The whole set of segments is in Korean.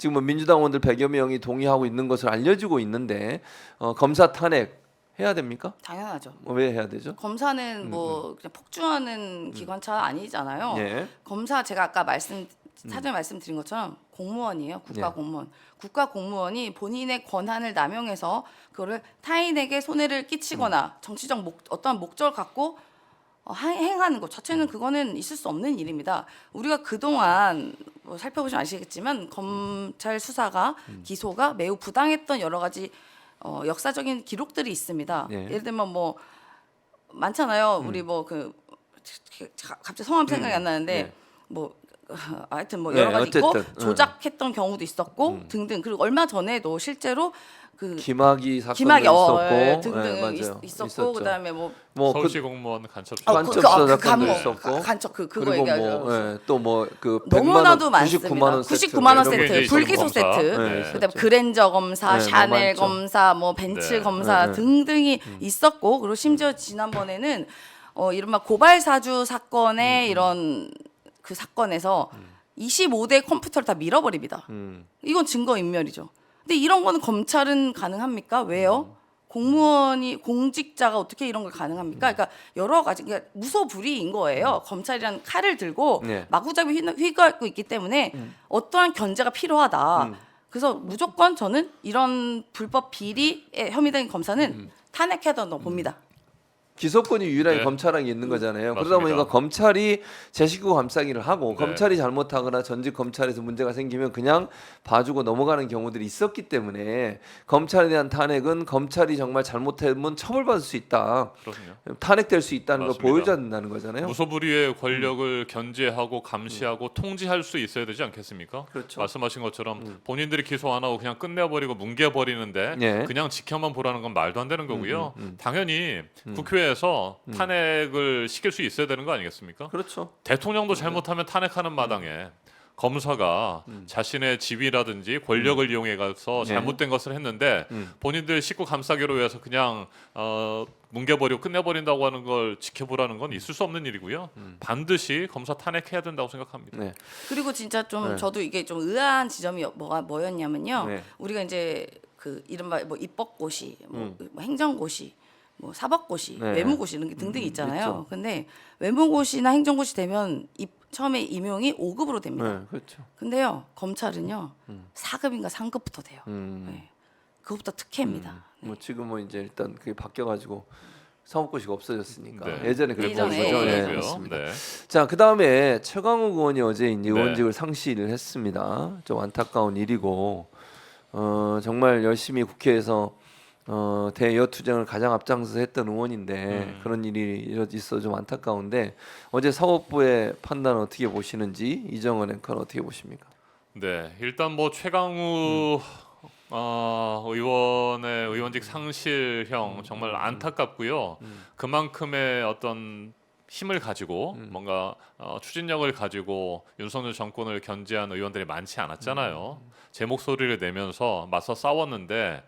지금 뭐 민주당 의원들 100여 명이 동의하고 있는 것으로 알려지고 있는데 검사 탄핵 해야 됩니까? 당연하죠. 왜 해야 되죠? 검사는 뭐 그냥 폭주하는 기관차 아니잖아요. 예. 검사 제가 아까 사전에 말씀드린 것처럼 공무원이에요. 국가공무원. 국가공무원이 본인의 권한을 남용해서 그거를 타인에게 손해를 끼치거나 정치적 어떠한 목적을 갖고 행하는 것 자체는 그거는 있을 수 없는 일입니다. 우리가 그동안 뭐 살펴보시면 아시겠지만 검찰 수사가 기소가 매우 부당했던 여러 가지 역사적인 기록들이 있습니다. 예. 예를 들면 뭐 많잖아요. 우리 뭐 그 갑자기 성함 생각이 안 나는데 예. 뭐 하여튼 뭐 네, 여러 가지 있고 어쨌든, 조작했던 경우도 있었고 등등. 그리고 얼마 전에도 실제로 그 김학의 사건도 김학의 있었고 등등 맞아요. 있었고 있었죠. 그다음에 뭐 서울시 공무원 간첩 간첩 사건도 있었고 간첩 그거 그리고 얘기하죠. 또 뭐 그 너무나도 99만 원 많습니다. 세트 99만 원 이런 게 세트, 이제 불기소 검사. 세트, 네. 그다음에 그랜저 검사, 네, 샤넬 많죠. 검사, 뭐 벤츠 네. 검사 네. 등등이 있었고 그리고 심지어 지난번에는 이른바 고발 사주 사건의 이런 그 사건에서 25대 컴퓨터를 다 밀어버립니다. 이건 증거 인멸이죠. 근데 이런 거는 검찰은 가능합니까? 왜요? 공무원이 공직자가 어떻게 이런 걸 가능합니까? 그러니까 여러 가지 그러니까 무소불위인 거예요. 검찰이란 칼을 들고 네. 마구잡이 휘가고 있기 때문에 어떠한 견제가 필요하다. 그래서 무조건 저는 이런 불법 비리에 혐의된 검사는 탄핵해야 된다고 봅니다. 기소권이 유일하게 네. 검찰에게 있는 거잖아요. 맞습니다. 그러다 보니까 검찰이 제 식구 감싸기를 하고 네. 검찰이 잘못하거나 전직 검찰에서 문제가 생기면 그냥 봐주고 넘어가는 경우들이 있었기 때문에 검찰에 대한 탄핵은 검찰이 정말 잘못하면 처벌받을 수 있다. 그렇군요. 탄핵될 수 있다는 걸 맞습니다. 보여줘야 된다는 거잖아요. 무소불위의 권력을 견제하고 감시하고 통제할 수 있어야 되지 않겠습니까? 그렇죠. 말씀하신 것처럼 본인들이 기소 안 하고 그냥 끝내버리고 뭉개버리는데 예. 그냥 지켜만 보라는 건 말도 안 되는 거고요. 당연히 국회에서 음. 탄핵을 시킬 수 있어야 되는 거 아니겠습니까? 그렇죠. 대통령도 잘못하면 탄핵하는 마당에 검사가 자신의 지위라든지 권력을 이용해 가서 네. 잘못된 것을 했는데 본인들 식구 감싸기로 해서 그냥 뭉개버리고 끝내버린다고 하는 걸 지켜보라는 건 있을 수 없는 일이고요. 반드시 검사 탄핵해야 된다고 생각합니다. 네. 그리고 진짜 좀 네. 저도 이게 좀 의아한 지점이 뭐였냐면요. 네. 우리가 이제 그 이른바 뭐 입법고시, 뭐 행정고시, 뭐 사법고시, 네. 외무고시 이런 게 등등 있잖아요. 있죠. 근데 외무고시나 행정고시 되면 처음에 임용이 5급으로 됩니다. 네, 그렇죠. 근데요 검찰은요 4급인가 3급부터 돼요. 네. 그것부터 특혜입니다. 뭐 지금은 이제 일단 그게 바뀌어가지고 사법고시가 없어졌으니까 네. 예전에 그랬던 예전에, 거죠. 예. 네, 그렇고요. 맞습니다. 네. 자, 그 다음에 최강욱 의원이 어제 이제 네. 의원직을 상실을 했습니다. 좀 안타까운 일이고 정말 열심히 국회에서 대여 투쟁을 가장 앞장서 했던 의원인데 그런 일이 있어 좀 안타까운데 어제 사법부의 판단은 어떻게 보시는지 이정은 앵커는 어떻게 보십니까? 네, 일단 뭐 최강우 의원의 의원직 상실형 정말 안타깝고요. 그만큼의 어떤 힘을 가지고 뭔가 추진력을 가지고 윤석열 정권을 견제한 의원들이 많지 않았잖아요. 제 목소리를 내면서 맞서 싸웠는데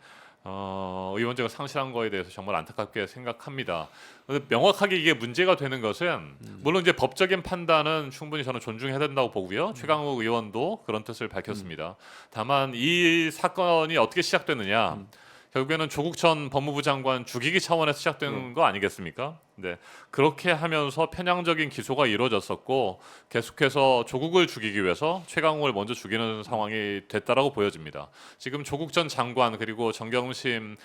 의원직을 상실한 거에 대해서 정말 안타깝게 생각합니다. 근데 명확하게 이게 문제가 되는 것은 물론 이제 법적인 판단은 충분히 저는 존중해야 된다고 보고요. 최강욱 의원도 그런 뜻을 밝혔습니다. 다만 이 사건이 어떻게 시작됐느냐? 결국에는 조국 전 법무부 장관 죽이기 차원에서 시작된 거 아니겠습니까? 네, 그렇게 하면서 편향적인 기소가 이루어졌었고 계속해서 조국을 죽이기 위해서 최강욱을 먼저 죽이는 상황이 됐다라고 보여집니다. 지금 조국 전 장관 그리고 정경심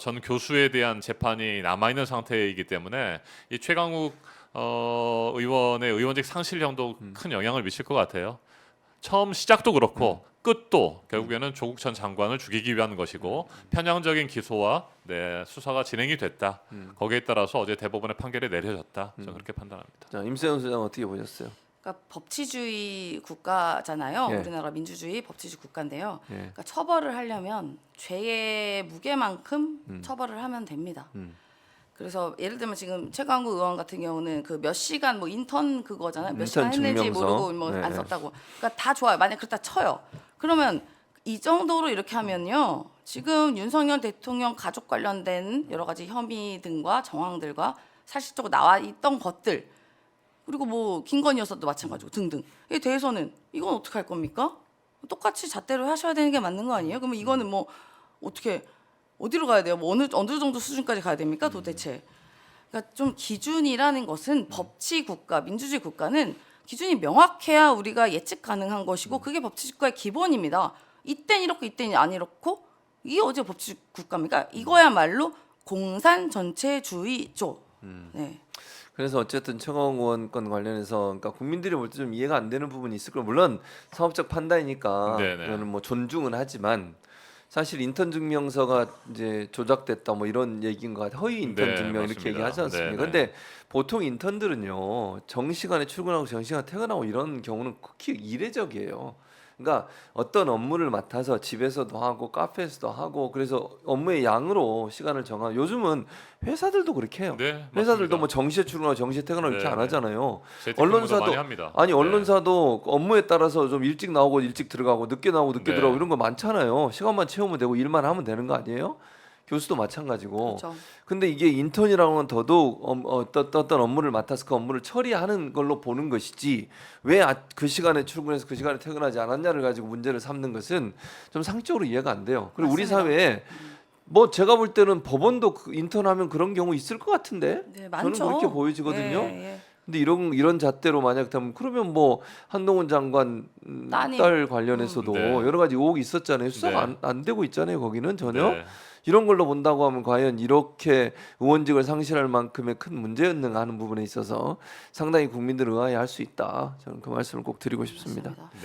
전 교수에 대한 재판이 남아 있는 상태이기 때문에 이 최강욱 의원의 의원직 상실형도 큰 영향을 미칠 것 같아요. 처음 시작도 그렇고 끝도 결국에는 조국 전 장관을 죽이기 위한 것이고 편향적인 기소와 수사가 진행이 됐다. 거기에 따라서 어제 대법원의 판결이 내려졌다. 저는 그렇게 판단합니다. 자, 임세현 소장 어떻게 보셨어요? 그러니까 법치주의 국가잖아요. 예. 우리나라 민주주의 법치주의 국가인데요. 예. 그러니까 처벌을 하려면 죄의 무게만큼 처벌을 하면 됩니다. 그래서 예를 들면 지금 최강욱 의원 같은 경우는 그 몇 시간 뭐 인턴 그거잖아요. 몇 시간 인턴 했는지 증명서. 모르고 뭐 안 네. 썼다고. 그러니까 다 좋아요. 만약 그렇다 쳐요. 그러면 이 정도로 이렇게 하면요. 지금 윤석열 대통령 가족 관련된 여러 가지 혐의 등과 정황들과 사실적으로 나와 있던 것들 그리고 뭐 김건희 여사도 마찬가지고 등등 에 대해서는 이건 어떻게 할 겁니까? 똑같이 잣대로 하셔야 되는 게 맞는 거 아니에요? 그러면 이거는 뭐 어떻게 어디로 가야 돼요? 뭐 어느 정도 수준까지 가야 됩니까 도대체? 그러니까 좀 기준이라는 것은 법치 국가, 민주주의 국가는 기준이 명확해야 우리가 예측 가능한 것이고 그게 법치 국가의 기본입니다. 이땐 이렇고 이땐 안 이렇고 이게 어제 법치 국가입니까? 이거야말로 공산 전체주의죠. 네. 그래서 어쨌든 최강욱 의원 건 관련해서 그러니까 국민들이 볼 때 좀 이해가 안 되는 부분이 있을 거예요. 물론 사업적 판단이니까 네네. 그거는 뭐 존중은 하지만 사실 인턴 증명서가 이제 조작됐다 뭐 이런 얘기인 것 같아요. 허위 인턴 네, 증명 이렇게 맞습니다. 얘기하지 않습니까? 네네. 근데 보통 인턴들은요 정시간에 출근하고 정시간에 퇴근하고 이런 경우는 극히 이례적이에요. 그러니까 어떤 업무를 맡아서 집에서도 하고 카페에서도 하고 그래서 업무의 양으로 시간을 정하고 요즘은 회사들도 그렇게 해요. 네, 회사들도 맞습니다. 뭐 정시에 출근하고 정시에 퇴근하고 이렇게 안 네네. 하잖아요. 재택근무도 많이 합니다. 아니 네. 언론사도 업무에 따라서 좀 일찍 나오고 일찍 들어가고 늦게 나오고 늦게 네. 들어가고 이런 거 많잖아요. 시간만 채우면 되고 일만 하면 되는 거 아니에요? 교수도 마찬가지고. 그렇죠. 근데 이게 인턴이라고는 더더욱 어떤 업무를 맡아서 그 업무를 처리하는 걸로 보는 것이지 왜 그 시간에 출근해서 그 시간에 퇴근하지 않았냐를 가지고 문제를 삼는 것은 좀 상식적으로 이해가 안 돼요. 그리고 우리 맞습니다. 사회에 뭐 제가 볼 때는 법원도 인턴하면 그런 경우 있을 것 같은데 네, 저는 많죠. 그렇게 보여지거든요. 예, 예. 근데 이런 잣대로 만약 되면 그러면 뭐 한동훈 장관 따님. 딸 관련해서도 네. 여러 가지 의혹이 있었잖아요. 네. 수사가 안 되고 있잖아요. 거기는 전혀. 네. 이런 걸로 본다고 하면 과연 이렇게 의원직을 상실할 만큼의 큰 문제였는가 하는 부분에 있어서 상당히 국민들 의아해할 수 있다. 저는 그 말씀을 꼭 드리고 싶습니다. 맞습니다. 네.